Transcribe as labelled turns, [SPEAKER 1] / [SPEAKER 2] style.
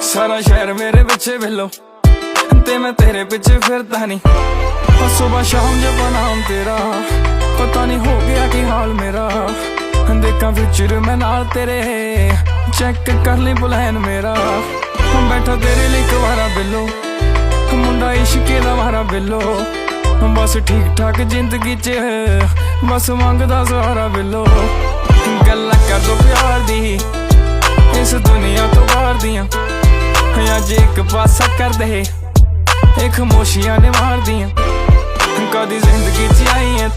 [SPEAKER 1] सारा शहर मेरे पिछे वेलो ते मैं तेरे पिछे फिरदा नहीं। सुबह शाम जब नाम तेरा पता नहीं हो गया कि हाल मेरा। देखा फ्यूचर मैं नाल तेरे चेक कर ली प्लान मेरा। बैठा तेरे लिए कुवारा बिलो मुंडा इश्के दा मारा बिलो। बस ठीक ठाक जिंदगी च बस मंगदा सहारा बिलो। गल्लां कर दो प्यार दी इस दुनिया तो बाहर दियां। अज एक पासा कर दे एक खामोशियां ने मार दियां। कदी जिंदगी च आई है